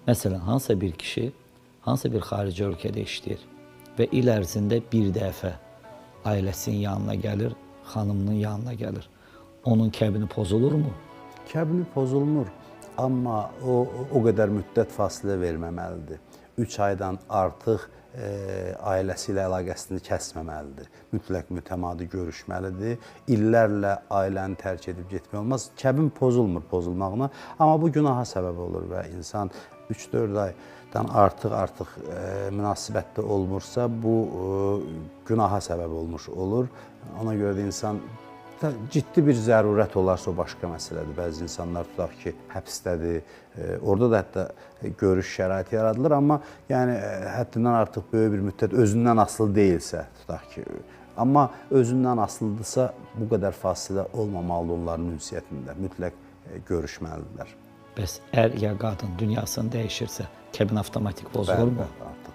Məsələn, hansısa bir kişi, hansısa bir xarici ölkədə işləyir və il ərzində bir dəfə ailəsinin yanına gəlir, xanımının yanına gəlir. Onun kəbini pozulurmu? Kəbini pozulmur, amma o qədər müddət fasilə verməməlidir. 3 aydan artıq ailəsi ilə əlaqəsini kəsməməlidir. Mütləq mütəmadi görüşməlidir. İllərlə ailəni tərk edib getmək olmaz. Kəbin pozulmur pozulmağına, amma bu günaha səbəb olur və insan 3-4 aydan artıq münasibətdə olmursa, bu günaha səbəb olmuş olur. Ona görə də insan ciddi bir zərurət olarsa o başqa məsələdir. Bəzi insanlar tutaq ki, həbsdədir. Orada da hətta görüş şəraiti yaradılır, amma yəni həddindən artıq böyük bir müddət özündən asılı deyilsə, tutaq ki, amma özündən asılıdırsa bu qədər fasilə olmamalıdır onların ünsiyyətində. Mütləq görüşməlidirlər. Bəs ər ya qadın dünyasını dəyişirsə, kəbin avtomatik pozulurmu? Bəli,